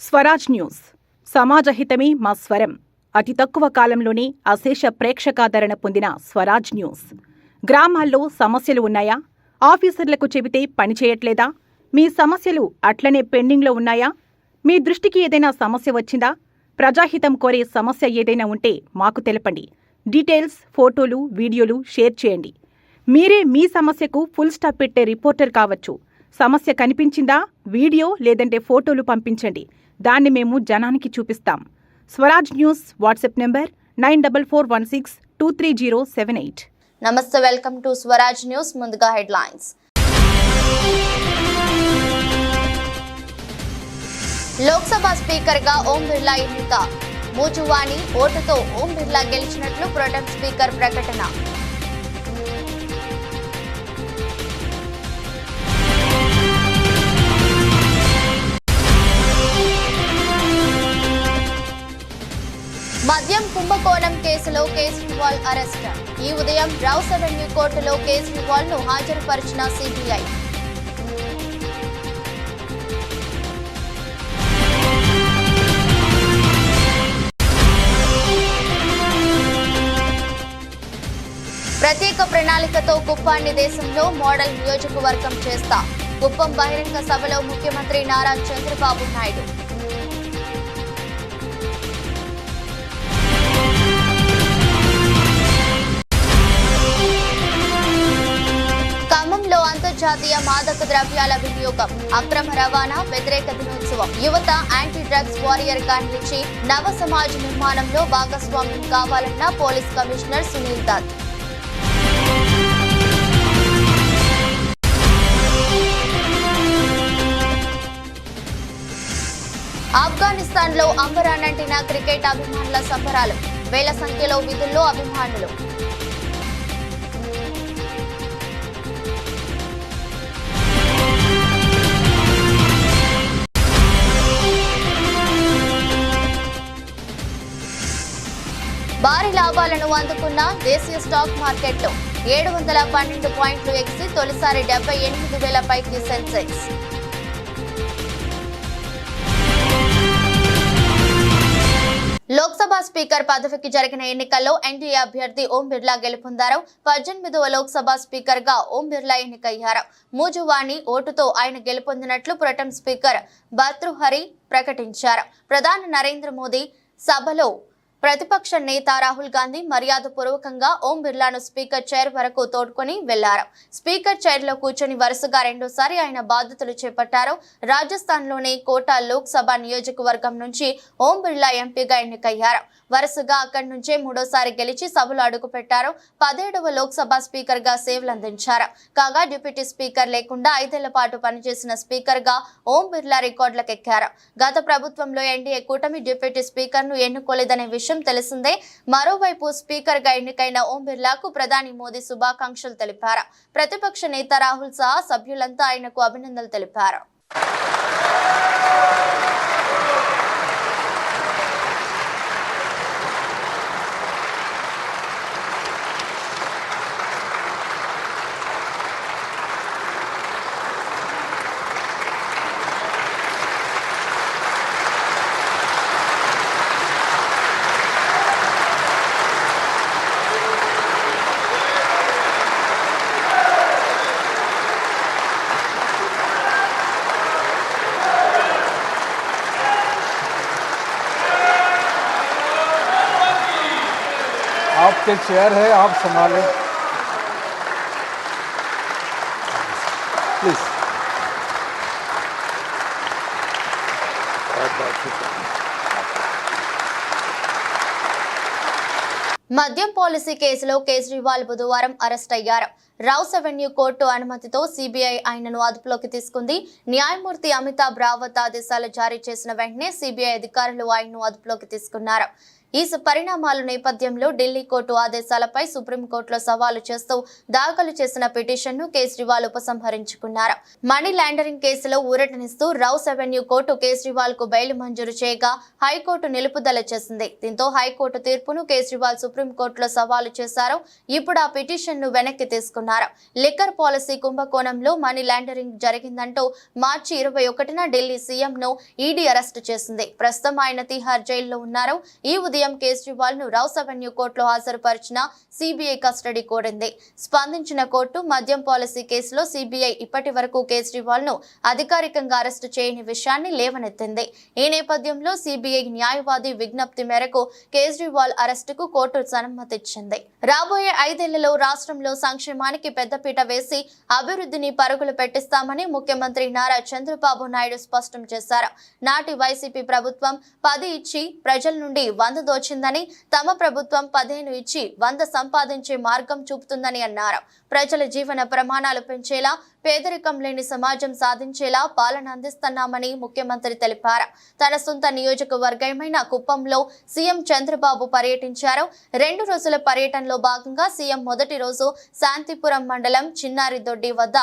Swaraj news సమాజహితమే మా స్వరం. అతి తక్కువ కాలంలోనే అశేష ప్రేక్షకాదరణ పొందిన స్వరాజ్ న్యూస్. గ్రామాల్లో సమస్యలు ఉన్నాయా? ఆఫీసర్లకు చెబితే పనిచేయట్లేదా? మీ సమస్యలు అట్లనే పెండింగ్లో ఉన్నాయా? మీ దృష్టికి ఏదైనా సమస్య వచ్చిందా? ప్రజాహితం కోరే సమస్య ఏదైనా ఉంటే మాకు తెలపండి. డీటెయిల్స్, ఫోటోలు, వీడియోలు షేర్ చేయండి. మీరే మీ సమస్యకు ఫుల్ స్టాప్ పెట్టే రిపోర్టర్ కావచ్చు. సమస్య కనిపించిందా? వీడియో లేదంటే ఫోటోలు పంపించండి. దాన్ని మేము జనానికి చూపిస్తాం. Swaraj news WhatsApp number 9441623078. నమస్తే, వెల్కమ్ టు స్వరాజ్ న్యూస్. ముందుగా హెడ్లైన్స్. లోక్సభ స్పీకర్ గా ఓం బిర్లా ఎన్నిక. మూజువాణి ఓటుతో ఓం బిర్లా గెలిచినట్లు ప్రొటెం స్పీకర్ ప్రకటన. మద్యం కుంభకోణం కేసులో కేజ్రీవాల్ అరెస్ట్. ఈ ఉదయం రౌస్ అవెన్యూ కోర్టులో కేజ్రీవాల్ ను హాజరుపరిచిన సిబిఐ. ప్రత్యేక ప్రణాళికతో కుప్పాన్ని దేశంలో మోడల్ నియోజకవర్గం చేస్తా. కుప్పం బహిరంగ సభలో ముఖ్యమంత్రి నారా చంద్రబాబు నాయుడు. ఖమ్మంలో అంతర్జాతీయ మాదక ద్రవ్యాల వినియోగం, అక్రమ రవాణా వ్యతిరేక దినోత్సవం. యువత యాంటీ డ్రగ్స్ వారియర్ గా నిలిచి నవ సమాజ్ నిర్మాణంలో భాగస్వామ్యం కావాలన్న పోలీస్ కమిషనర్ సునీల్ దత్. ఆఫ్ఘనిస్తాన్ లో అంబరానంటిన క్రికెట్ అభిమానుల సంబరాలు. వేల సంఖ్యలో విధుల్లో అభిమానులు. భారీ లాభాలను అందుకున్న దేశీయ స్టాక్ మార్కెట్లో 712 పాయింట్లు ఎగిసి తొలిసారి 78,000 పైకి సెన్సెక్స్. లోక్సభ స్పీకర్ పదవికి జరిగిన ఎన్నికల్లో ఎన్డీఏ అభ్యర్థి ఓం బిర్లా గెలుపొందారు. 18వ లోక్సభ స్పీకర్ గా ఓం బిర్లా ఎన్నికయ్యారు. మూజువాణి ఓటుతో ఆయన గెలుపొందినట్లు ప్రొటెం స్పీకర్ భర్తృహరి ప్రకటించారు. ప్రధాని నరేంద్ర మోదీ సభలో ప్రతిపక్ష నేత రాహుల్ గాంధీ మర్యాదపూర్వకంగా ఓం బిర్లాను స్పీకర్ చైర్ వరకు తోడ్కొని వెళ్లారు. స్పీకర్ చైర్ లో కూర్చొని వరుసగా రెండోసారి ఆయన బాధ్యతలు చేపట్టారు. రాజస్థాన్లోని కోటా లోక్సభ నియోజకవర్గం నుంచి ఓం బిర్లా ఎంపీగా ఎన్నికయ్యారు. వరుసగా అక్కడి నుంచే మూడోసారి గెలిచి సభలో అడుగుపెట్టారు. 17వ లోక్సభ స్పీకర్ గా సేవలందించారు. కాగా డిప్యూటీ స్పీకర్ లేకుండా 5 ఏళ్ల పాటు పనిచేసిన స్పీకర్ గా ఓం బిర్లా రికార్డులకెక్కారు. గత ప్రభుత్వంలో ఎన్డీఏ కూటమి డిప్యూటీ స్పీకర్ ను ఎన్నుకోలేదనే విషయం తెలిసిందే. మరోవైపు స్పీకర్ గా ఎన్నికైన ఓం బిర్లాకు ప్రధాని మోదీ శుభాకాంక్షలు తెలిపారు. ప్రతిపక్ష నేత రాహుల్ సహా సభ్యులంతా ఆయనకు అభినందనలు తెలిపారు. आपके चेयर है, आप संभालें प्लीज. మద్యం పాలసీ కేసులో కేజ్రీవాల్ బుధవారం అరెస్ట్ అయ్యారు. రౌస్ అవెన్యూ కోర్టు అనుమతితో సిబిఐ ఆయనను అదుపులోకి తీసుకుంది. న్యాయమూర్తి అమితాబ్ రావత్ ఆదేశాలు జారీ చేసిన వెంటనే సిబిఐ అధికారులు ఆయన్ను అదుపులోకి తీసుకున్నారు. ఈ పరిణామాల నేపథ్యంలో ఢిల్లీ కోర్టు ఆదేశాలపై సుప్రీంకోర్టులో సవాలు చేస్తూ దాఖలు చేసిన పిటిషన్ను కేజ్రీవాల్ ఉపసంహరించుకున్నారు. మనీ లాండరింగ్ కేసులో ఊరటనిస్తూ రౌస్ అవెన్యూ కోర్టు కేజ్రీవాల్ కు బెయిల్ మంజూరు చేయగా హైకోర్టు నిలుపుదల చేసింది. దీంతో హైకోర్టు తీర్పును కేజ్రీవాల్ సుప్రీంకోర్టులో సవాలు చేశారు. ఇప్పుడు ఆ పిటిషన్ను వెనక్కి తీసుకున్నారు. లిక్కర్ పాలసీ కుంభకోణంలో మనీ లాండరింగ్ జరిగిందంటూ మార్చి 21న ఢిల్లీ సీఎంను ఈడీ అరెస్టు చేసింది. ప్రస్తుతం ఆయన తిహార్ జైల్లో ఉన్నారు. ఈ ఉదయం కేజ్రీవాల్ ను రౌస్ అవెన్యూ కోర్టులో హాజరుపరిచిన సిబిఐ కస్టడీ కోరింది. స్పందించిన కోర్టు మద్యం పాలసీ కేసులో సిబిఐ ఇప్పటి వరకు కేజ్రీవాల్ ను అధికారికంగా అరెస్టు చేయని విషయాన్ని లేవనెత్తింది. ఈ నేపథ్యంలో సిబిఐ న్యాయవాది విజ్ఞప్తి మేరకు కేజ్రీవాల్ అరెస్టుకు కోర్టు సమ్మతిచ్చింది. రాబోయే 5 ఏళ్లలో రాష్ట్రంలో సంక్షేమానికి పెద్దపీట వేసి అభివృద్ధిని పరుగులు పెట్టిస్తామని ముఖ్యమంత్రి నారా చంద్రబాబు నాయుడు స్పష్టం చేశారు. నాటి వైసీపీ ప్రభుత్వం 10 ఇచ్చి ప్రజల నుండి 100 దోచిందని, తమ ప్రభుత్వం 15 ఇచ్చి 100 సంపాదించే మార్గం చూపుతుందని అన్నారు. ప్రజల జీవన ప్రమాణాలు పెంచేలా, పేదరికం లేని సమాజం సాధించేలా పాలన అందిస్తున్నామని ముఖ్యమంత్రి తెలిపారు. తన సొంత నియోజకవర్గమైన కుప్పంలో సీఎం చంద్రబాబు పర్యటించారు. 2 రోజుల పర్యటనలో భాగంగా సీఎం మొదటి రోజు శాంతిపురం మండలం చిన్నారిదొడ్డి వద్ద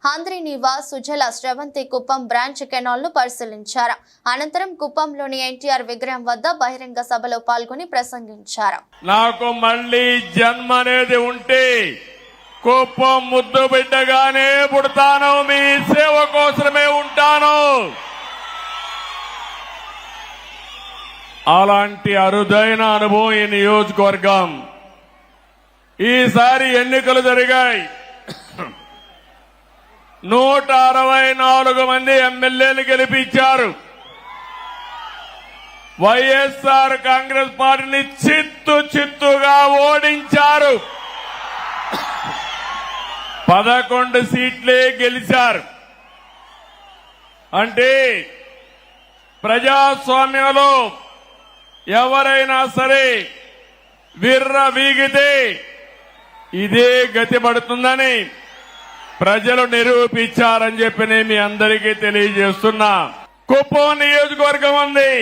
హంద్రీనీవా సుజల శ్రవంతి కుప్పం బ్రాంచ్ కెనాల్ ను పరిశీలించారు. అనంతరం కుప్పంలోని ఎన్టీఆర్ విగ్రహం వద్ద బహిరంగ సభలో పాల్గొని ప్రసంగించారు. నాకు మళ్ళీ జన్మ అనేది ఉంటే కుప్పం ముద్దు బిడ్డగానే పుడతాను, మీ సేవ కోసమే ఉంటాను. అలాంటి అరుదైన అనుభవం ఈ నియోజకవర్గం. ఈసారి ఎన్నికలు జరిగాయి. 164 మంది ఎమ్మెల్యేలు గెలిపించారు. వైఎస్ఆర్ కాంగ్రెస్ పార్టీని చిత్తుగా ఓడించారు. 11 సీట్లే గెలిచారు. అంటే ప్రజాస్వామ్యంలో ఎవరైనా సరే విర్రవీగితే ఇదే గతి పడుతుందని ప్రజలు నిరూపించారని చెప్పి నేను మీ అందరికీ తెలియజేస్తున్నా. కుప్పం నియోజకవర్గం ఉంది,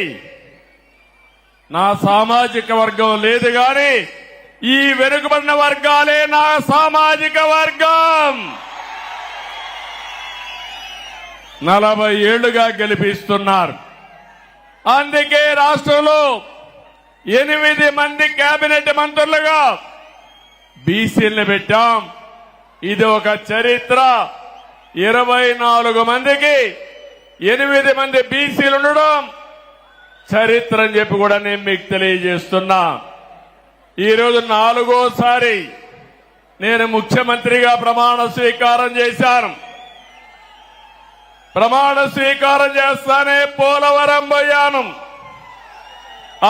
నా సామాజిక వర్గం లేదు గాని ఈ వెనుకబడిన వర్గాలే నా సామాజిక వర్గం. 40 ఏళ్లుగా గెలిపిస్తున్నారు. అందుకే రాష్ట్రంలో 8 మంది కేబినెట్ మంత్రులుగా బీసీలను పెట్టాం. ఇది ఒక చరిత్ర. 24 మందికి 8 మంది బీసీలు ఉండడం చరిత్ర అని చెప్పి కూడా నేను మీకు తెలియజేస్తున్నా. ఈరోజు 4వసారి నేను ముఖ్యమంత్రిగా ప్రమాణ స్వీకారం చేశాను. ప్రమాణ స్వీకారం చేస్తానే పోలవరం పోయాను,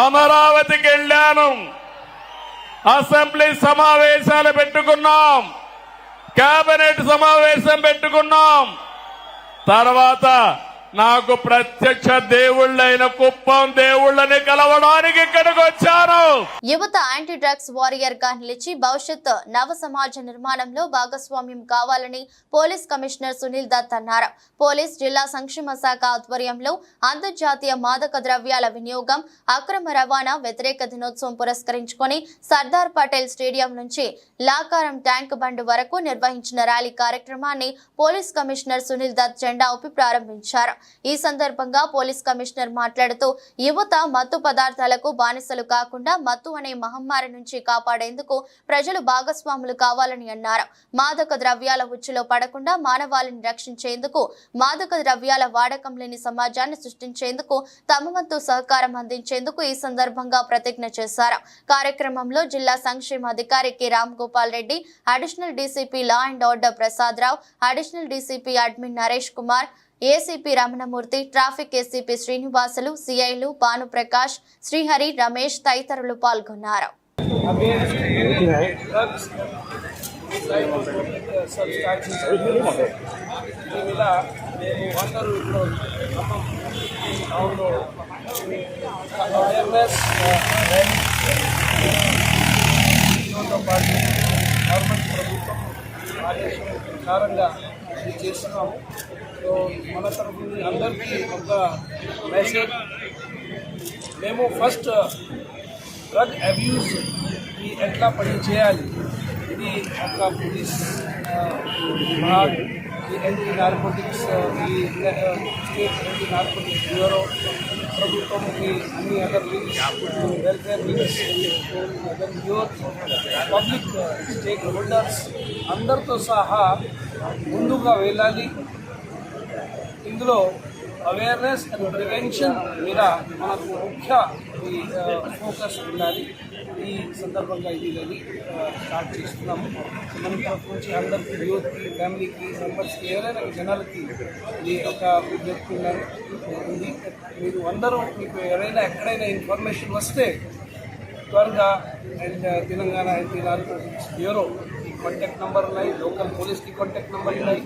అమరావతికి వెళ్ళాను, అసెంబ్లీ సమావేశాలు పెట్టుకున్నాం, కేబినెట్ సమావేశం పెట్టుకున్నాం. తర్వాత నాకు ప్రత్యక్ష దేవుళ్ళైన కుప్పం దేవుళ్ళని కలవడానికి ఇక్కడికి వచ్చాను. యువత యాంటీ డ్రగ్స్ వారియర్ గా నిలిచి భవిష్యత్ నవ సమాజ నిర్మాణంలో భాగస్వామ్యం కావాలని పోలీస్ కమిషనర్ సునీల్ దత్ అన్నారు. పోలీస్ జిల్లా సంక్షేమ శాఖ ఆధ్వర్యంలో అంతర్జాతీయ మాదక ద్రవ్యాల వినియోగం, అక్రమ రవాణా వ్యతిరేక దినోత్సవం పురస్కరించుకొని సర్దార్ పటేల్ స్టేడియం నుంచి లాకారం ట్యాంక్ బండ్ వరకు నిర్వహించిన ర్యాలీ కార్యక్రమాన్ని పోలీస్ కమిషనర్ సునీల్ దత్ జెండా ఊపి ప్రారంభించారు. ఈ సందర్భంగా పోలీస్ కమిషనర్ మాట్లాడుతూ యువత మత్తు పదార్థాలకు బానిసలు కాకుండా మత్తు అనే మహమ్మారి నుంచి కాపాడేందుకు ప్రజలు భాగస్వాములు కావాలని అన్నారు. మాదక ద్రవ్యాల ఉచ్చులో పడకుండా మానవాళిని రక్షించేందుకు, మాదక ద్రవ్యాల వాడకం లేని సమాజాన్ని సృష్టించేందుకు తమ వంతు సహకారం అందించేందుకు ఈ సందర్భంగా ప్రతిజ్ఞ చేశారు. కార్యక్రమంలో జిల్లా సంక్షేమ అధికారి K Ram Gopal Reddy, additional DCP law and order Prasad Rao, additional DCP admin Naresh Kumar, ACP Ramanamurthy, traffic ACP Srinivasulu, సిఐలు భానుప్రకాష్, శ్రీహరి, రమేష్ తదితరులు పాల్గొన్నారు. చేస్తున్నాము. సో మన తరఫు అందరికీ ఒక మెసేజ్, మేము ఫస్ట్ డ్రగ్ అబ్యూస్ ఎట్లా పని చేయాలి, ఇది ఒక పోలీస్ విభాగ్, ఈ యాంటీ నార్కోటిక్స్, ఈ స్టేట్ యాంటీ నార్కోటిక్స్ బ్యూరో, ప్రభుత్వంకి అన్ని other wings, welfare wings, youth, public stake holders అందరితో సహా ముందుగా వెళ్ళాలి. ఇందులో అవేర్నెస్ అండ్ ప్రివెన్షన్ మీద మనకు ముఖ్య ఫోకస్ ఉండాలి. ఈ సందర్భంగా ఇది స్టార్ట్ చేస్తున్నాము. మన తరఫు నుంచి అందరికీ, యూత్కి, ఫ్యామిలీకి, మెంబర్స్కి, ఎవరైనా జనాలకి ఇది ఒక విజ్ఞప్తి ఉంది. మీరు అందరూ మీకు ఎవరైనా ఎక్కడైనా ఇన్ఫర్మేషన్ వస్తే త్వరగా and Telangana anti narcotics bureau contact number ఉన్నాయి, లోకల్ పోలీస్కి కాంటాక్ట్ నెంబర్ ఉన్నాయి,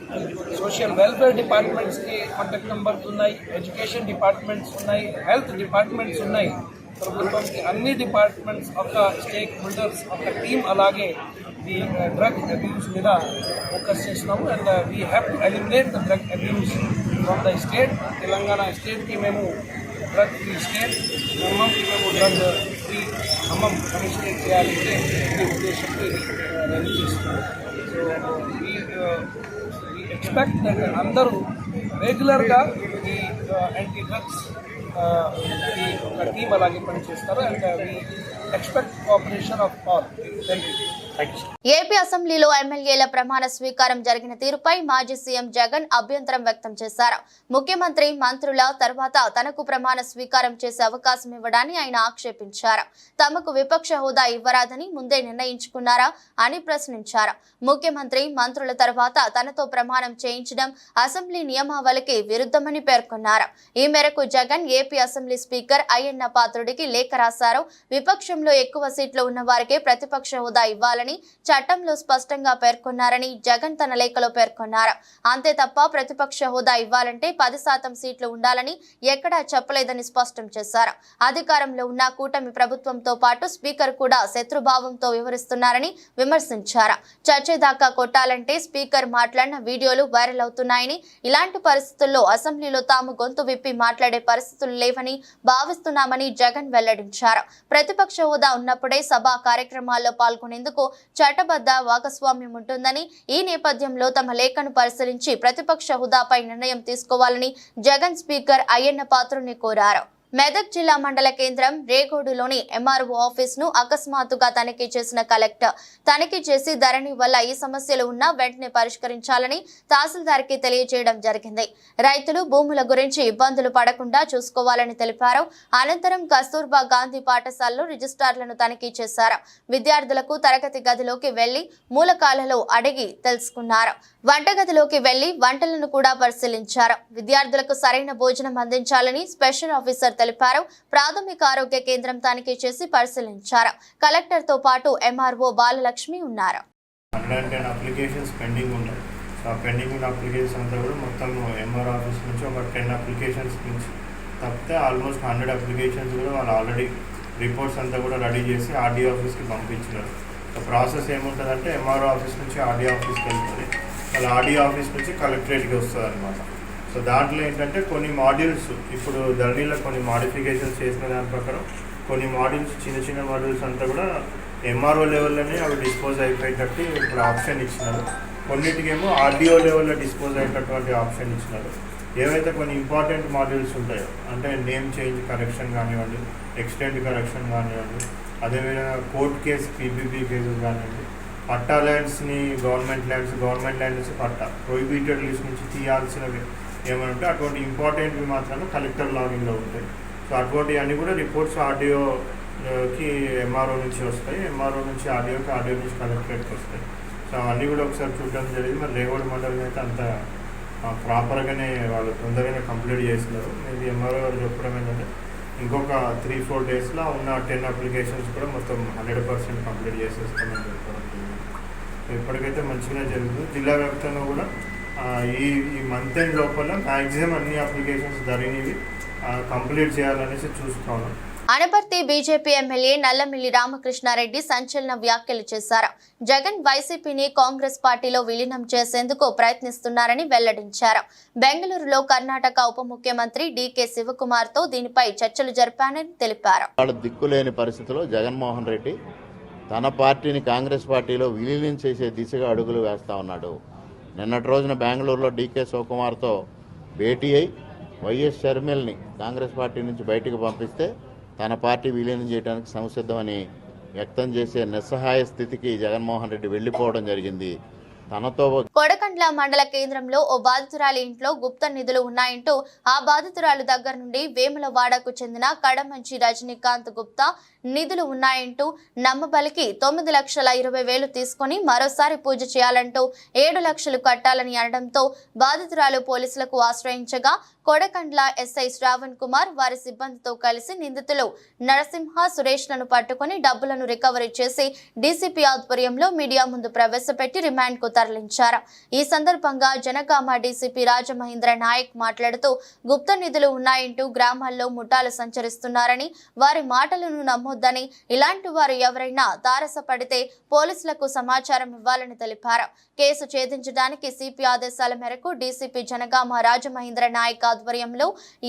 సోషల్ వెల్ఫేర్ డిపార్ట్మెంట్స్కి కాంటాక్ట్ నెంబర్స్ ఉన్నాయి, ఎడ్యుకేషన్ డిపార్ట్మెంట్స్ ఉన్నాయి, హెల్త్ డిపార్ట్మెంట్స్ ఉన్నాయి. ప్రభుత్వంకి అన్ని డిపార్ట్మెంట్స్ ఒక స్టేక్ హోల్డర్స్ ఒక టీమ్ అలాగే ఈ డ్రగ్ అబ్యూస్ మీద ఫోకస్ చేస్తున్నాము. And we have to eliminate the drug abuse from the state. Telangana స్టేట్కి మేము డ్రగ్ ఫ్రీ స్టేట్, ఖమ్మంకి మేము డ్రగ్ ఫ్రీ ఖమ్మం కమిషనరేట్ చేయాలంటే ఈ ఉద్దేశంతో ర్యాలీ చేస్తున్నాము. సో వీ ఎక్స్పెక్ట్ దట్ అందరూ రెగ్యులర్గా ఈ యాంటీ డ్రగ్స్ ఈ ఒక టీం అలాగే పనిచేస్తారు. And we expect cooperation of all. Thank you. AP అసెంబ్లీలో ఎమ్మెల్యేల ప్రమాణ స్వీకారం జరిగిన తీరుపై మాజీ సీఎం జగన్ అభ్యంతరం వ్యక్తం చేశారు. ముఖ్యమంత్రి, మంత్రుల తర్వాత తనకు ప్రమాణ స్వీకారం చేసే అవకాశం ఇవ్వడాన్ని ఆయన ఆక్షేపించారు. తమకు విపక్ష హోదా ఇవ్వరాదని ముందే నిర్ణయించుకున్నారా అని ప్రశ్నించారు. ముఖ్యమంత్రి, మంత్రుల తర్వాత తనతో ప్రమాణం చేయించడం అసెంబ్లీ నియమావళికి విరుద్ధమని పేర్కొన్నారు. ఈ మేరకు Jagan AP assembly speaker Ayyanna పాత్రుడికి లేఖ రాశారు. విపక్షంలో ఎక్కువ సీట్లు ఉన్న వారికే ప్రతిపక్ష హోదా ఇవ్వాలని చట్టంలో స్పష్టంగా పేర్కొన్నారని జగన్ తన లేఖలో పేర్కొన్నారు. అంతే తప్ప ప్రతిపక్ష హోదా ఇవ్వాలంటే 10% సీట్లు ఉండాలని ఎక్కడా చెప్పలేదని స్పష్టం చేశారు. అధికారంలో ఉన్న కూటమి ప్రభుత్వంతో పాటు స్పీకర్ కూడా శత్రుభావంతో వివరిస్తున్నారని విమర్శించారు. చర్చేదాకా కొట్టాలంటే స్పీకర్ మాట్లాడిన వీడియోలు వైరల్ అవుతున్నాయని, ఇలాంటి పరిస్థితుల్లో అసెంబ్లీలో తాము గొంతు విప్పి మాట్లాడే పరిస్థితులు లేవని భావిస్తున్నామని జగన్ వెల్లడించారు. ప్రతిపక్ష హోదా ఉన్నప్పుడే సభా కార్యక్రమాల్లో పాల్గొనేందుకు చట్టబద్ధ భాగస్వామ్యం ఉంటుందని, ఈ నేపథ్యంలో తమ లేఖను పరిశీలించి ప్రతిపక్ష హోదాపై నిర్ణయం తీసుకోవాలని జగన్ స్పీకర్ అయ్యన్న పాత్రుడిని కోరారు. మెదక్ జిల్లా మండల కేంద్రం రేగోడులోని ఎంఆర్ఓ ఆఫీస్ ను అకస్మాత్తుగా తనిఖీ చేసిన కలెక్టర్ తనిఖీ చేసి ధరణి వల్ల ఈ సమస్యలు ఉన్నా వెంటనే పరిష్కరించాలని తహసీల్దార్ కి తెలియజేయడం జరిగింది. రైతులు భూముల గురించి ఇబ్బందులు పడకుండా చూసుకోవాలని తెలిపారు. అనంతరం కస్తూర్బా గాంధీ పాఠశాలలో రిజిస్ట్రార్లను తనిఖీ చేశారు. విద్యార్థులకు తరగతి గదిలోకి వెళ్లి మూలకాలలో అడిగి తెలుసుకున్నారు. వంటగదిలోకి వెళ్లి వంటలను కూడా పరిశీలించారు. విద్యార్థులకు సరైన భోజనం అందించాలని స్పెషల్ ఆఫీసర్ తెలిపారు. ప్రాథమిక ఆరోగ్య కేంద్రం తనిఖీ చేసి పరిశీలించారు. కలెక్టర్ తో పాటు ఎంఆర్ఓ బాలలక్ష్మి ఉన్నారు. 110 అప్లికేషన్స్ పెండింగ్ ఉంటాయి. సో ఆ పెండింగ్ ఉన్న అప్లికేషన్స్ అంతా కూడా మొత్తం ఎంఆర్ ఆఫీస్ నుంచి ఒక 10 అప్లికేషన్స్ నుంచి తప్పితే ఆల్మోస్ట్ 100 అప్లికేషన్స్ కూడా వాళ్ళు ఆల్రెడీ రిపోర్ట్స్ అంతా కూడా రెడీ చేసి ఆర్డీఓ ఆఫీస్కి పంపించినారు. సో ప్రాసెస్ ఏముంటుందంటే ఎంఆర్ఓ ఆఫీస్ నుంచి ఆర్డీఓ ఆఫీస్కి వెళ్తుంది, వాళ్ళ ఆర్డీఓ ఆఫీస్ నుంచి కలెక్టరేట్కి వస్తుంది అనమాట. సో దాంట్లో ఏంటంటే కొన్ని మాడ్యూల్స్ ఇప్పుడు ధరణిలో కొన్ని మాడిఫికేషన్స్ చేసిన దాని ప్రకారం కొన్ని మాడ్యూల్స్ చిన్న మాడ్యూల్స్ అంతా కూడా ఎంఆర్ఓ లెవెల్లోనే అవి డిస్పోజ్ అయిపోయేటట్టు ఇప్పుడు ఆప్షన్ ఇచ్చినారు. కొన్నిటికేమో ఆర్డీఓ లెవెల్లో డిస్పోజ్ అయ్యేటటువంటి ఆప్షన్ ఇచ్చినారు. ఏవైతే కొన్ని ఇంపార్టెంట్ మాడ్యూల్స్ ఉంటాయో అంటే నేమ్ చేంజ్ కరెక్షన్ కానివ్వండి, ఎక్స్టెంట్ కరెక్షన్ కానివ్వండి, అదేవిధంగా కోర్ట్ కేసు పీపీపీ కేసెస్ కానివ్వండి, పట్టా ల్యాండ్స్ని గవర్నమెంట్ ల్యాండ్స్ పట్టా ప్రొహిబిటెడ్ లిస్ట్ నుంచి తీయాల్సినవి ఏమంటే అటువంటి ఇంపార్టెంట్వి మాత్రమే కలెక్టర్ లాగిన్లో ఉంటాయి. సో అటువంటి అన్నీ కూడా రిపోర్ట్స్ ఆర్డీఓకి ఎంఆర్ఓ నుంచి వస్తాయి, ఎంఆర్ఓ నుంచి ఆర్డీఓకి, ఆర్డీఓ నుంచి కలెక్టరేట్కి వస్తాయి. సో అవన్నీ కూడా ఒకసారి చూడడం జరిగింది. మరి రేగోడ్ మండలం అయితే అంత ప్రాపర్గానే వాళ్ళు తొందరగానే కంప్లీట్ చేస్తున్నారు. మేబీ ఎంఆర్ఓ గారు చెప్పడం ఏంటంటే ఇంకొక 3-4 డేస్లో ఉన్న 10 అప్లికేషన్స్ కూడా మొత్తం 100% కంప్లీట్ చేసేస్తామని చెప్పడం జరిగింది. సో ఇప్పటికైతే మంచిగానే జరుగుతుంది. జిల్లా వ్యాప్తంగా కూడా ఈ మంత్ ఎండ్ లోపల మ్యాక్సిమం అన్ని అప్లికేషన్స్ ధరణివి కంప్లీట్ చేయాలనేసి చూస్తున్నాను. అనపర్తి బీజేపీ ఎమ్మెల్యే నల్లమిల్లి రామకృష్ణారెడ్డి సంచలన వ్యాఖ్యలు చేశారు. జగన్ వైసీపీని కాంగ్రెస్ పార్టీలో విలీనం చేసేందుకు ప్రయత్నిస్తున్నారని వెల్లడించారు. బెంగళూరులో కర్ణాటక ఉప ముఖ్యమంత్రి డీకే శివకుమార్తో దీనిపై చర్చలు జరిపానని తెలిపారు. దిక్కులేని పరిస్థితిలో జగన్మోహన్ రెడ్డి తన పార్టీని కాంగ్రెస్ పార్టీలో విలీనం చేసే దిశగా అడుగులు వేస్తా ఉన్నాడు. నిన్నటి రోజున బెంగళూరులో డీకే శివకుమార్తో భేటీ అయి వైఎస్ షర్మిల్ని కాంగ్రెస్ పార్టీ నుంచి బయటకు పంపిస్తే తన పార్టీ విలీనం చేయడానికి సంసిద్ధమని వ్యక్తం చేసే నిస్సహాయ స్థితికి జగన్మోహన్ రెడ్డి వెళ్లిపోవడం జరిగింది. తనతో కొడకండ్ల మండల కేంద్రంలో ఓ బాధితురాలి ఇంట్లో గుప్త నిధులు ఉన్నాయంటూ ఆ బాధితురాలు దగ్గర నుండి వేములవాడకు చెందిన కడమంచి రజనీకాంత్ గుప్తా నిధులు ఉన్నాయంటూ నమ్మబలికి 9,20,000 తీసుకుని మరోసారి పూజ చేయాలంటూ 7 లక్షలు కట్టాలని అనడంతో బాధితురాలు పోలీసులకు ఆశ్రయించగా కొడకండ్ల ఎస్ఐ శ్రావణ్ కుమార్ వారి సిబ్బందితో కలిసి నిందితులు నరసింహ సురేష్లను పట్టుకుని డబ్బులను రికవరీ చేసి డీసీపీ ఆధ్వర్యంలో మీడియా ముందు ప్రవేశపెట్టి రిమాండ్ కు తరలించారు. ఈ సందర్భంగా జనగామ డీసీపీ రాజమహేంద్ర నాయక్ మాట్లాడుతూ గుప్త నిధులు ఉన్నాయంటూ గ్రామాల్లో ముఠాలు సంచరిస్తున్నారని వారి మాటలను నమ్మొద్దని ఇలాంటి వారు ఎవరైనా తారసపడితే పోలీసులకు సమాచారం ఇవ్వాలని తెలిపారు. కేసు ఛేదించడానికి సిపి ఆదేశాల మేరకు డీసీపీ జనగామ రాజమహేంద్ర నాయక్ ఆధ్వర్యంలో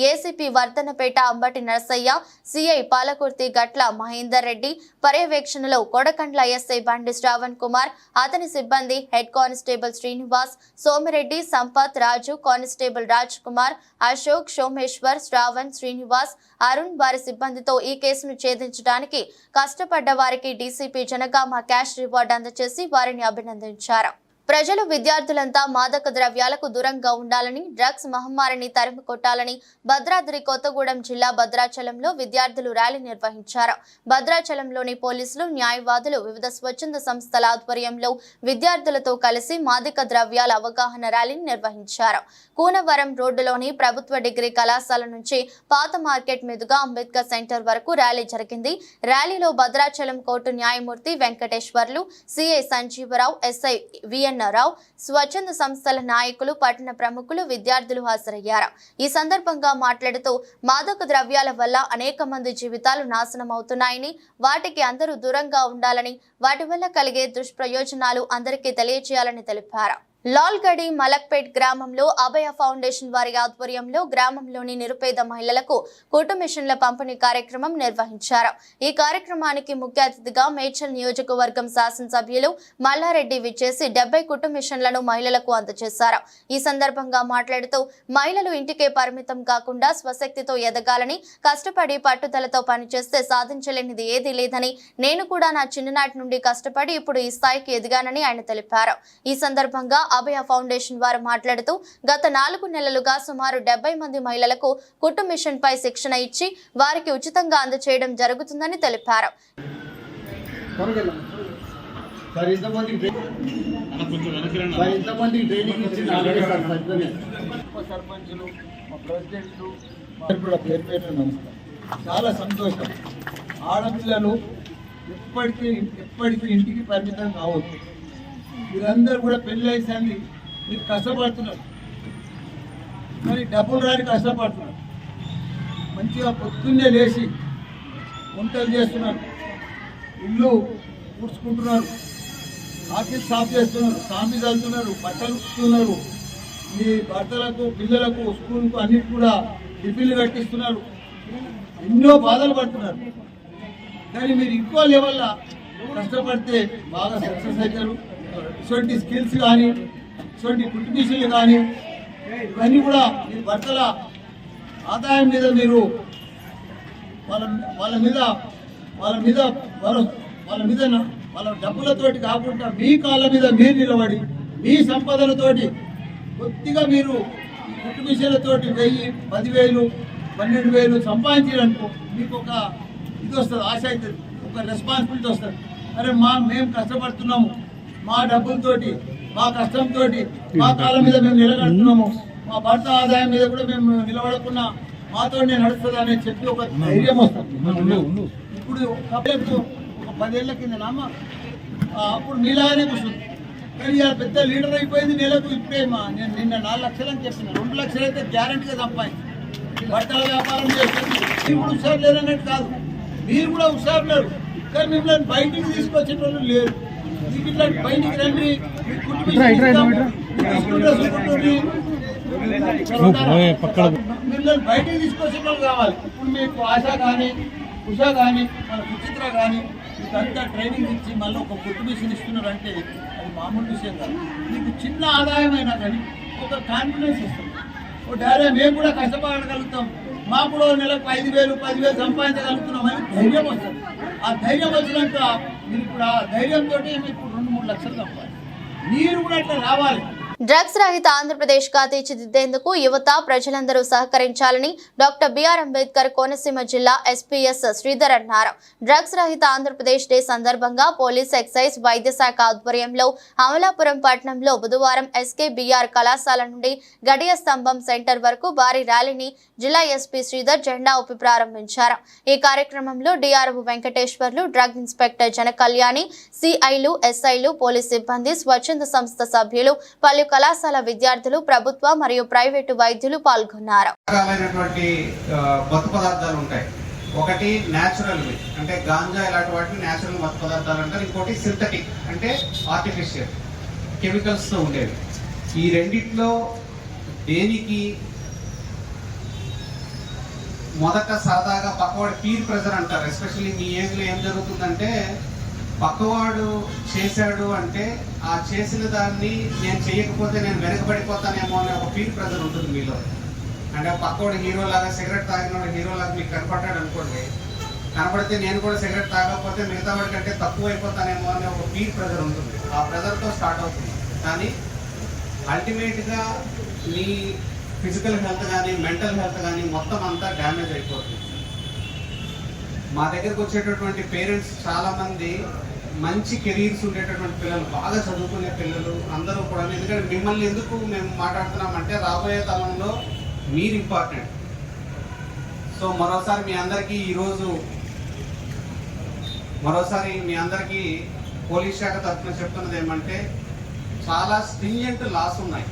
ఏసీపీ వర్ధనపేట అంబటి నరసయ్య, సిఐ పాలకుర్తి గట్ల మహేందర్ రెడ్డి పర్యవేక్షణలో కొడకండ్ల ఎస్ఐ బండి శ్రావణ్ కుమార్, అతని సిబ్బంది హెడ్ కానిస్టేబుల్ శ్రీనివాస్, సోమిరెడ్డి, సంపత్, రాజు, కానిస్టేబుల్ రాజ్ కుమార్, అశోక్, సోమేశ్వర్, శ్రావణ్, శ్రీనివాస్, అరుణ్ వారి సిబ్బందితో ఈ కేసును ఛేదించడానికి కష్టపడ్డ వారికి డీసీపీ జనగామ క్యాష్ రివార్డు అందజేసి వారిని అభినందించారు. ప్రజలు విద్యార్థులంతా మాదక ద్రవ్యాలకు దూరంగా ఉండాలని, డ్రగ్స్ మహమ్మారిని తరిమి కొట్టాలని భద్రాద్రి కొత్తగూడెం జిల్లా భద్రాచలంలో విద్యార్థులు ర్యాలీ నిర్వహించారు. భద్రాచలంలోని పోలీసులు, న్యాయవాదులు, వివిధ స్వచ్ఛంద సంస్థల ఆధ్వర్యంలో విద్యార్థులతో కలిసి మాదక ద్రవ్యాల అవగాహన ర్యాలీని నిర్వహించారు. కూనవరం రోడ్డులోని ప్రభుత్వ డిగ్రీ కళాశాల నుంచి పాత మార్కెట్ మీదుగా అంబేద్కర్ సెంటర్ వరకు ర్యాలీ జరిగింది. ర్యాలీలో భద్రాచలం కోర్టు న్యాయమూర్తి Venkateswarlu, CI Sanjeevarao, SI VN Rao, స్వచ్ఛంద సంస్థల నాయకులు, పట్టణ ప్రముఖులు, విద్యార్థులు హాజరయ్యారు. ఈ సందర్భంగా మాట్లాడుతూ మాదక ద్రవ్యాల వల్ల అనేక మంది జీవితాలు నాశనం అవుతున్నాయని, వాటికి అందరూ దూరంగా ఉండాలని, వాటి వల్ల కలిగే దుష్ప్రయోజనాలు అందరికీ తెలియజేయాలని తెలిపారు. లాల్గడి మలక్పేట్ గ్రామంలో అభయ ఫౌండేషన్ వారి ఆధ్వర్యంలో గ్రామంలోని నిరుపేద మహిళలకు కుట్టు మిషన్ల పంపిణీ కార్యక్రమం నిర్వహించారు. ఈ కార్యక్రమానికి ముఖ్య అతిథిగా మేడ్చల్ నియోజకవర్గం శాసనసభ్యులు మల్లారెడ్డి విచ్చేసి 70 కుట్టు మిషన్లను మహిళలకు అందజేశారు. ఈ సందర్భంగా మాట్లాడుతూ మహిళలు ఇంటికే పరిమితం కాకుండా స్వశక్తితో ఎదగాలని, కష్టపడి పట్టుదలతో పనిచేస్తే సాధించలేనిది ఏదీ లేదని, నేను కూడా నా చిన్ననాటి నుండి కష్టపడి ఇప్పుడు ఈ స్థాయికి ఎదిగానని ఆయన తెలిపారు. ఈ సందర్భంగా అభయ ఫౌండేషన్ వారు మాట్లాడుతూ గత 4 నెలలుగా సుమారు 70 మంది మహిళలకు కుట్టు మిషన్ పై శిక్షణ ఇచ్చి వారికి ఉచితంగా అందజేయడం జరుగుతుందని తెలిపారు. చాలా సంతోషం. ఆడపిల్లలు ఎప్పటికీ ఇంటికి పరిమితం కావచ్చు. మీరందరూ కూడా పెళ్ళి అయింది, మీరు కష్టపడుతున్నారు, కానీ డబ్బులు రాని కష్టపడుతున్నారు. మంచిగా పొద్దున్నే లేచి వంటలు చేస్తున్నారు, ఇల్లు కూర్చుకుంటున్నారు, ఆఫీస్ సాఫ్ చేస్తున్నారు, సామి చల్లుతున్నారు, బట్టలు ఉతుకుతున్నారు, మీ భర్తలకు, పిల్లలకు, స్కూల్కు అన్నిటి కూడా టిఫిన్లు కట్టిస్తున్నారు. ఎన్నో బాధలు పడుతున్నారు. కానీ మీరు ఇంకో లెవెల్లో కష్టపడితే బాగా సక్సెస్ అవుతారు. ఇటువంటి స్కిల్స్ కానీ, ఇటువంటి కుట్టు మిషన్లు కానీ, ఇవన్నీ కూడా మీ భర్తల ఆదాయం మీద మీరు వాళ్ళ డబ్బులతోటి కాకుండా మీ కాళ్ళ మీద మీరు నిలబడి మీ సంపదలతోటి కొద్దిగా మీరు ఈ కుట్టు మిషన్లతోటి 1000, 10,000, 12,000 సంపాదించారనుకో, మీకు ఒక ఇది వస్తుంది, ఆశ అవుతుంది, ఒక రెస్పాన్సిబిలిటీ వస్తుంది. అరే మేము కష్టపడుతున్నాము, మా డబ్బులతోటి, మా కష్టంతో, మా కాళ్ళ మీద మేము నిలబడుతున్నాము, మా భర్త ఆదాయం మీద కూడా మేము నిలబడకున్నా మాతో నడుస్తుంది అని చెప్పి ఒక ధైర్యం వస్తుంది. ఇప్పుడు ఒక 10 ఏళ్ల కింద అప్పుడు మీలాగానే కూర్చుంది. కానీ ఇలా పెద్ద లీడర్ అయిపోయింది. నెలకు ఇప్పుడే నేను నిన్న 4 లక్షలు అని చెప్పిన, 2 లక్షలు అయితే గ్యారంటీగా సంపాదించి బట్టల వ్యాపారం చేస్తుంది, మీరు కూడా హుషారు లేరన్నట్టు కాదు, మీరు కూడా హుషారు లేరు, కానీ మిమ్మల్ని బయటికి తీసుకొచ్చే వాళ్ళు లేరు. మీకు ఇట్లా బయటికి రండి, మిమ్మల్ని బయటికి తీసుకొచ్చే వాళ్ళు కావాలి. ఇప్పుడు మీకు ఆశ కానీ ఉషా కానీ మన సుచిత్ర కానీ మీకంతా ట్రైనింగ్ ఇచ్చి మళ్ళీ ఒక గుర్తు మిషన్ ఇస్తున్నారంటే అది మామూలు విషయం కాదు. మీకు చిన్న ఆదాయం అయినా కానీ ఒక కాన్ఫిడెన్స్ ఇస్తుంది. ఓ డారే మేము కూడా కష్టపడగలుగుతాం, మాకు కూడా నెలకు 5,000 10,000 సంపాదించగలుగుతున్నాం అని ధైర్యం వస్తుంది. ఆ ధైర్యం వచ్చినాక మీరు ఇప్పుడు ఆ ధైర్యంతో మీకు 2-3 లక్షలు సంపాదించాలి. మీరు కూడా అట్లా రావాలి. డ్రగ్స్ రహిత ఆంధ్రప్రదేశ్ గా తీర్చిదిద్దేందుకు యువత ప్రజలందరూ సహకరించాలని డాక్టర్ బిఆర్ అంబేద్కర్ కోనసీమ జిల్లా ఎస్పీఎస్ శ్రీధర్ అన్నారు. డ్రగ్స్ రహిత ఆంధ్రప్రదేశ్ డే సందర్భంగా పోలీస్ ఎక్సైజ్ వైద్య శాఖ ఆధ్వర్యంలో అమలాపురం పట్టణంలో బుధవారం ఎస్కే బిఆర్ కళాశాల నుండి గడియ స్తంభం సెంటర్ వరకు భారీ ర్యాలీని జిల్లా ఎస్పీ శ్రీధర్ జెండా ఊపి ప్రారంభించారు. ఈ కార్యక్రమంలో డిఆర్ఓ వెంకటేశ్వర్లు, డ్రగ్ ఇన్స్పెక్టర్ జన కళ్యాణి, సిఐలు, ఎస్ఐలు, పోలీస్ సిబ్బంది, స్వచ్ఛంద సంస్థ సభ్యులు, పలు కళాశాల విద్యార్థులు, ప్రభుత్వ మరియు ప్రైవేటు వైద్యులు పాల్గొన్నారు. మత్తు పదార్థాలు ఉంటాయి. ఒకటి న్యాచురల్ అంటే గాంజా ఇలాంటి వాటిని న్యాచురల్ మత్తు పదార్థాలు అంటారు. ఇంకోటి సింథటిక్ అంటే ఆర్టిఫిషియల్ కెమికల్స్ తో ఉండేవి. ఈ రెండిట్లో దేనికి మొదట సరదాగా పక్కవాడు పీర్ ప్రెజర్ అంటారు. ఎస్పెషల్లీ మీ ఏజ్ లో ఏం జరుగుతుందంటే పక్కవాడు చేశాడు అంటే ఆ చేసిన దాన్ని నేను చేయకపోతే నేను వెనకబడిపోతానేమో అనే ఒక పీర్ ప్రెజర్ ఉంటుంది మీలో. అంటే పక్కవాడు హీరోలాగా సిగరెట్ తాగినవాడు హీరోలాగా మీకు కనపడ్డాడు అనుకోండి, కనపడితే నేను కూడా సిగరెట్ తాగకపోతే మిగతా వాడి కంటే తక్కువ అయిపోతానేమో అనే ఒక పీర్ ప్రెజర్ ఉంటుంది. ఆ ప్రెజర్తో స్టార్ట్ అవుతుంది. కానీ అల్టిమేట్గా మీ ఫిజికల్ హెల్త్ కానీ మెంటల్ హెల్త్ కానీ మొత్తం అంతా డ్యామేజ్ అయిపోతుంది. మా దగ్గరకు వచ్చేటటువంటి పేరెంట్స్ చాలామంది మంచి కెరీర్స్ ఉండేటటువంటి పిల్లలు, బాగా చదువుకునే పిల్లలు అందరూ కూడా, ఎందుకంటే మిమ్మల్ని ఎందుకు మేము మాట్లాడుతున్నామంటే రాబోయే తరంలో మీరు ఇంపార్టెంట్. సో మరోసారి మీ అందరికీ పోలీస్ శాఖ తరఫున చెప్తున్నది ఏమంటే చాలా స్ట్రింజెంట్ లాస్ ఉన్నాయి.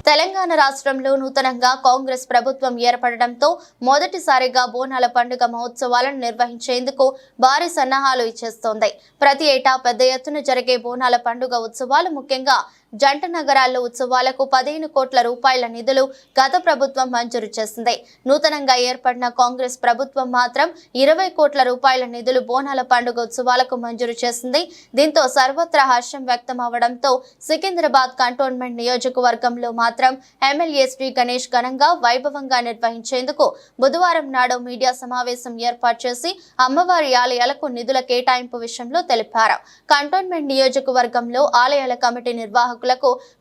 తెలంగాణ రాష్ట్రంలో నూతనంగా కాంగ్రెస్ ప్రభుత్వం ఏర్పడడంతో మొదటిసారిగా బోనాల పండుగ మహోత్సవాలను నిర్వహించేందుకు భారీ సన్నాహాలు ఇచ్చేస్తోంది. ప్రతి ఏటా పెద్ద ఎత్తున జరిగే బోనాల పండుగ ఉత్సవాలు, ముఖ్యంగా జంట నగరాల్లో ఉత్సవాలకు 15 కోట్ల రూపాయల నిధులు గత ప్రభుత్వం మంజూరు చేసింది. నూతనంగా ఏర్పడిన కాంగ్రెస్ ప్రభుత్వం మాత్రం 20 కోట్ల రూపాయల నిధులు బోనాల పండుగ ఉత్సవాలకు మంజూరు చేసింది. దీంతో సర్వత్రా హర్షం వ్యక్తం అవడంతో సికింద్రాబాద్ కంటోన్మెంట్ నియోజకవర్గంలో మాత్రం ఎమ్మెల్యే శ్రీ గణేష్ ఘనంగా వైభవంగా నిర్వహించేందుకు బుధవారం నాడు మీడియా సమావేశం ఏర్పాటు చేసి అమ్మవారి ఆలయాలకు నిధుల కేటాయింపు విషయంలో తెలిపారు. కంటోన్మెంట్ నియోజకవర్గంలో ఆలయాల కమిటీ నిర్వాహకులకు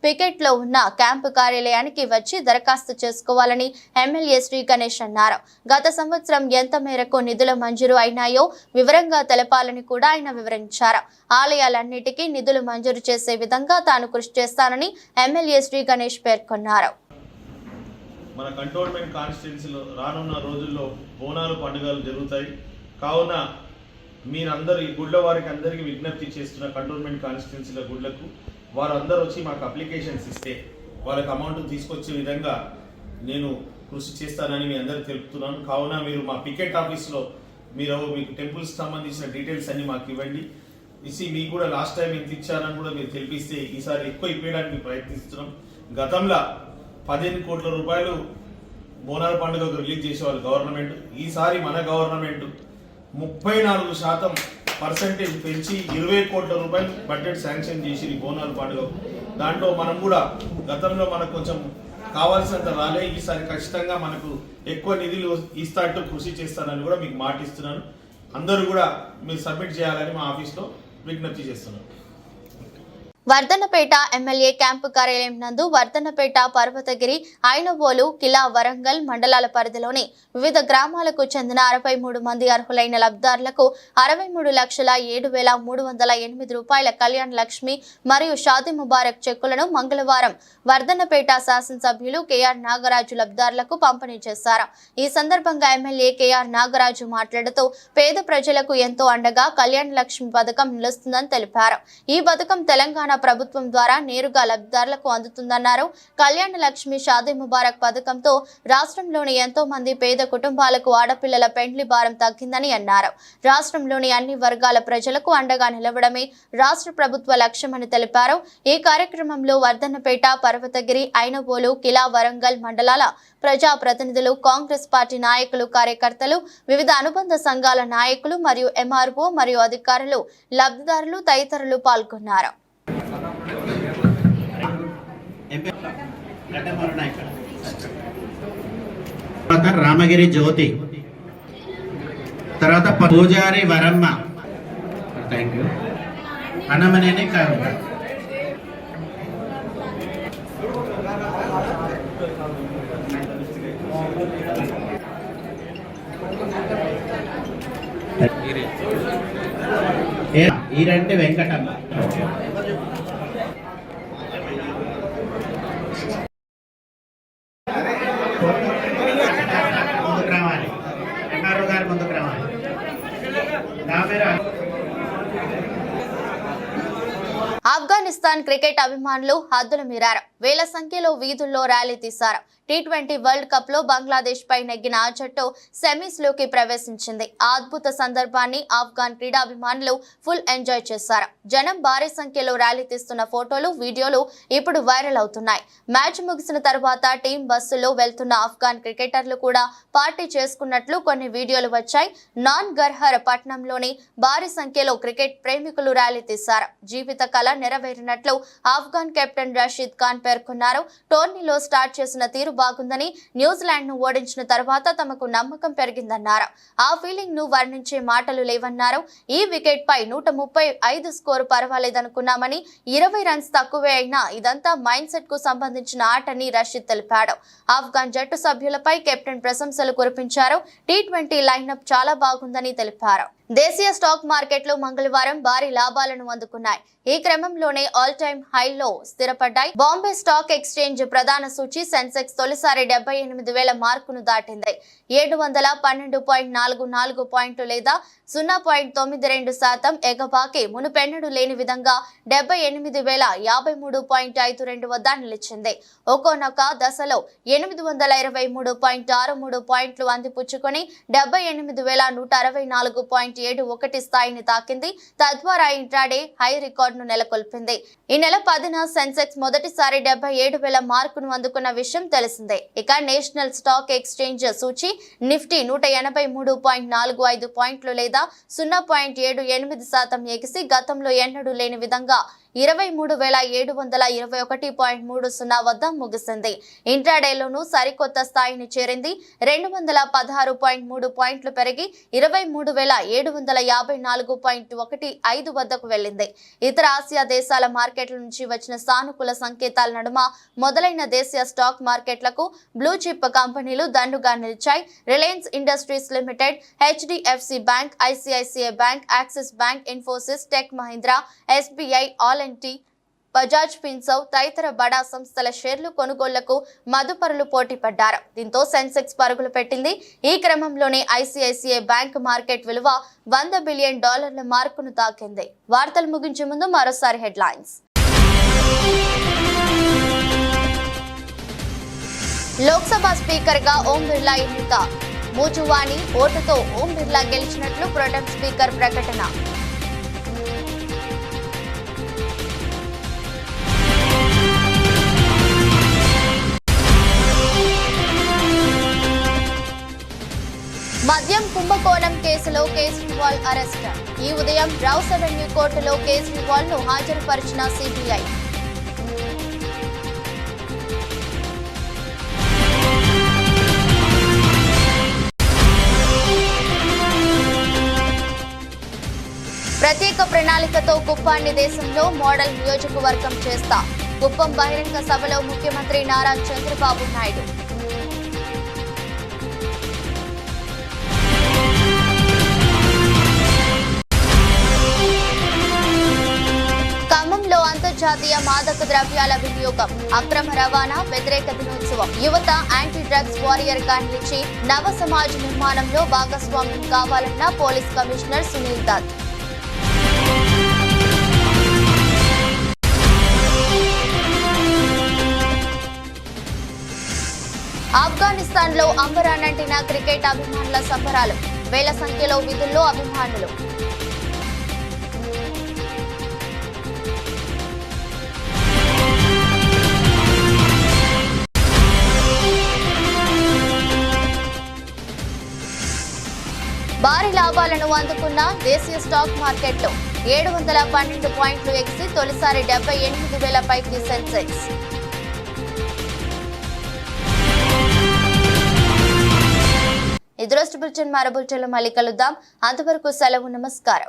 పికెట్ లో ఉన్న క్యాంపు కార్యాలయానికి వచ్చి దరఖాస్తు చేసుకోవాలని ఎమ్మెల్యే శ్రీ గణేష్ అన్నారు. గత సంవత్సరం ఎంత మేరకు నిధులు మంజూరు అయినాయో వివరంగా తెలపాలని కూడా ఆయన వివరించారు. ఆలయాలన్నిటికీ నిధులు మంజూరు చేసే విధంగా తాను కృషి చేస్తానని ఎమ్మెల్యే శ్రీ గణేష్ పేర్కొన్నారు. మన కంటోన్మెంట్ కాన్స్టిట్యున్సీలో రానున్న రోజుల్లో బోనాలు పండుగలు జరుగుతాయి. కావున మీరందరూ ఈ గుడ్ల వారికి అందరికీ విజ్ఞప్తి చేస్తున్న కంటోన్మెంట్ కాన్స్టిట్యున్సీల గుడ్లకు వారందరూ వచ్చి మాకు అప్లికేషన్స్ ఇస్తే వాళ్ళకి అమౌంట్ తీసుకొచ్చే విధంగా నేను కృషి చేస్తానని మీ అందరికీ తెలుపుతున్నాను. కావున మీరు మా పికెట్ ఆఫీస్లో మీకు టెంపుల్స్కి సంబంధించిన డీటెయిల్స్ అన్ని మాకు ఇవ్వండి. మీకు కూడా లాస్ట్ టైం ఎంత ఇచ్చారని కూడా మీరు తెలిపిస్తే ఈసారి ఎక్కువ ఇవ్వడానికి ప్రయత్నిస్తున్నాం. గతంలో 15 కోట్ల రూపాయలు బోనాల పండుగకు రిలీజ్ చేసేవాళ్ళు గవర్నమెంట్. ఈసారి మన గవర్నమెంట్ 34% పెంచి 20 కోట్ల రూపాయలు బడ్జెట్ శాంక్షన్ చేసి బోనాల పండుగ. దాంట్లో మనం కూడా గతంలో మనకు కొంచెం కావాల్సినంత రాలే, ఈసారి ఖచ్చితంగా మనకు ఎక్కువ నిధులు ఇస్తాంటూ కృషి చేస్తానని కూడా మీకు మాటిస్తున్నాను. అందరూ కూడా మీరు సబ్మిట్ చేయాలని మా ఆఫీస్లో విజ్ఞప్తి చేస్తున్నాను. వర్ధన్నపేట ఎమ్మెల్యే క్యాంపు కార్యాలయం నందు వర్ధన్నపేట, పర్వతగిరి, ఐనవోలు, కిలా, వరంగల్ మండలాల పరిధిలోని వివిధ గ్రామాలకు చెందిన 63 మంది అర్హులైన లబ్ధిదారులకు 63,07,308 రూపాయల కళ్యాణ్ లక్ష్మి మరియు షాదీ ముబారక్ చెక్కులను మంగళవారం వర్ధన్నపేట శాసనసభ్యులు కేఆర్ నాగరాజు లబ్ధిదారులకు పంపిణీ చేశారు. ఈ సందర్భంగా ఎమ్మెల్యే కేఆర్ నాగరాజు మాట్లాడుతూ పేద ప్రజలకు ఎంతో అండగా కళ్యాణ్ లక్ష్మి పథకం నిలుస్తుందని తెలిపారు. ఈ పథకం తెలంగాణ ప్రభుత్వం ద్వారా నేరుగా లబ్ధిదారులకు అందుతుందన్నారు. కళ్యాణ లక్ష్మి షాదీ ముబారక్ పథకంతో రాష్ట్రంలోని ఎంతో మంది పేద కుటుంబాలకు ఆడపిల్లల పెండ్లి భారం తగ్గిందని అన్నారు. రాష్ట్రంలోని అన్ని వర్గాల ప్రజలకు అండగా నిలవడమే రాష్ట్ర ప్రభుత్వ లక్ష్యమని తెలిపారు. ఈ కార్యక్రమంలో వర్ధన్నపేట, పర్వతగిరి, ఐనవోలు, కిలా, వరంగల్ మండలాల ప్రజా ప్రతినిధులు, కాంగ్రెస్ పార్టీ నాయకులు, కార్యకర్తలు, వివిధ అనుబంధ సంఘాల నాయకులు మరియు ఎంఆర్ఓ మరియు అధికారులు, లబ్ధిదారులు తదితరులు పాల్గొన్నారు. రామగిరి జ్యోతి, తర్వాత పూజారి వరమ్మ, థ్యాంక్ యూ, అన్నమనేని కవిత. ఈరంటే వెంకటమ్మ. ముందుకు రావాలి, ఎంఆర్ఓ గారు ముందుకు రావాలి. ఆఫ్ఘనిస్తాన్ క్రికెట్ అభిమానులు హద్దులు మీరారు. వేల సంఖ్యలో వీధుల్లో ర్యాలీ తీశారు. T20 వరల్డ్ కప్ లో బంగ్లాదేశ్ పై నెగ్గిన ఆ జట్టు సెమీస్ లోకి ప్రవేశించింది. ఆ అద్భుత సందర్భాన్ని ఆఫ్ఘన్ క్రీడాభిమానులు ఫుల్ ఎంజాయ్ చేశారు. జనం భారీ సంఖ్యలో ర్యాలీ తీస్తున్న ఫోటోలు, వీడియోలు ఇప్పుడు వైరల్ అవుతున్నాయి. మ్యాచ్ ముగిసిన తర్వాత టీం బస్సులో వెళ్తున్న ఆఫ్ఘన్ క్రికెటర్లు కూడా పార్టీ చేసుకున్నట్లు కొన్ని వీడియోలు వచ్చాయి. నాన్ గర్హర్ పట్టణంలోని భారీ సంఖ్యలో క్రికెట్ ప్రేమికులు ర్యాలీ తీశారు. జీవిత కళ నెరవేరినట్లు ఆఫ్ఘన్ కెప్టెన్ రషీద్ ఖాన్ పేర్కొన్నారు. టోర్నీలో స్టార్ట్ చేసిన తీరు బాగుందని, న్యూజిలాండ్ ను ఓడించిన తర్వాత తమకు నమ్మకం పెరిగిందన్నారు. ఆ ఫీలింగ్ ను వర్ణించే మాటలు లేవన్నారు. ఈ వికెట్ పై 135 స్కోరు పర్వాలేదనుకున్నామని, 20 రన్స్ తక్కువే అయినా ఇదంతా మైండ్ సెట్ కు సంబంధించిన ఆటని రషీద్ తెలిపాడు. ఆఫ్ఘన్ జట్టు సభ్యులపై కెప్టెన్ ప్రశంసలు కురిపించారు. T20 లైనప్ చాలా బాగుందని తెలిపారు. దేశీయ స్టాక్ మార్కెట్లు మంగళవారం భారీ లాభాలను అందుకున్నాయి. ఈ క్రమంలోనే ఆల్ టైమ్ హైలో స్థిరపడ్డాయి. బాంబే స్టాక్ ఎక్స్చేంజ్ ప్రధాన సూచి సెన్సెక్స్ తొలిసారి 78,000 మార్కును దాటింది. 712.44 పాయింట్లు లేదా 0.92% ఎగబాకి మునుపెన్నడూ లేని విధంగా 78,053.52 వద్ద నిలిచింది. ఒక్కొక్క దశలో 823.63 పాయింట్లు అందిపుచ్చుకొని 78,164.71 స్థాయిని తాకింది. తద్వారా ఇంట్రాడే హై రికార్డును నెలకొల్పింది. ఈ నెల 10న సెన్సెక్స్ మొదటిసారి 77,000 మార్కును అందుకున్న విషయం తెలిసిందే. ఇక నేషనల్ స్టాక్ ఎక్స్చేంజ్ సూచి నిఫ్టీ 183.45 పాయింట్లు లేదా 0.78% ఎగిసి గతంలో ఎన్నడూ లేని విధంగా 23,721.30 వద్ద ముగిసింది. ఇంట్రాడేలోనూ సరికొత్త స్థాయిని చేరింది. 216.3 పాయింట్లు పెరిగి 23,754.15 వద్దకు వెళ్లింది. ఇతర ఆసియా దేశాల మార్కెట్ల నుంచి వచ్చిన సానుకూల సంకేతాల నడుమ మొదలైన దేశీయ స్టాక్ మార్కెట్లకు బ్లూ చిప్ కంపెనీలు దండుగా నిలిచాయి. Reliance Industries limited, HDFC bank, ICICI bank, Axis bank, Infosys, tech Mahindra, SBI, ఆల్&టీ, బజాజ్ ఫిన్సర్వ్ తదితర బడా సంస్థల షేర్లు కొనుగోళ్లకు మదుపరులు పోటీ పడ్డారు. దీంతో సెన్సెక్స్ పరుగులు పెట్టింది. ఈ క్రమంలోనే ICICI బ్యాంక్ మార్కెట్ విలువ $100 బిలియన్ మార్కును తాకింది. వార్తలు ముగించే ముందు మరోసారి హెడ్లైన్స్. లోక్సభ స్పీకర్ గా ఓం బిర్లా ఎన్నిక. మూజువాణి ఓటుతో ఓం బిర్లా గెలిచినట్లు ప్రొటెం స్పీకర్ ప్రకటన. మద్యం కుంభకోణం కేసులో కేజ్రీవాల్ అరెస్ట్. ఈ ఉదయం రౌస్ అవెన్యూ కోర్టులో కేజ్రీవాల్ ను హాజరుపరిచిన CBI. ప్రత్యేక ప్రణాళికతో కుప్పాన్ని దేశంలో మోడల్ నియోజకవర్గం చేస్తా. కుప్పం బహిరంగ సభలో ముఖ్యమంత్రి నారా చంద్రబాబు నాయుడు. ఖమ్మంలో అంతర్జాతీయ మాదక ద్రవ్యాల వినియోగం, అక్రమ రవాణా వ్యతిరేక దినోత్సవం. యువత యాంటీ డ్రగ్స్ వారియర్ గా నిలిచి నవ సమాజ్ నిర్మాణంలో భాగస్వామ్యం కావాలన్న పోలీస్ కమిషనర్ సునీల్ దత్. ఆఫ్ఘనిస్తాన్లో అంబరానంటిన క్రికెట్ అభిమానుల సంబరాలు. వేల సంఖ్యలో విధుల్లో అభిమానులు. భారీ లాభాలను అందుకున్న దేశీయ స్టాక్ మార్కెట్లో 712 పాయింట్లు ఎగిసి తొలిసారి 78,000 పైకి సెన్సెక్స్. ఈ దృష్టి బులెటిన్ మరో బులెటిన్లో మళ్ళీ కలుద్దాం. అంతవరకు సెలవు. నమస్కారం.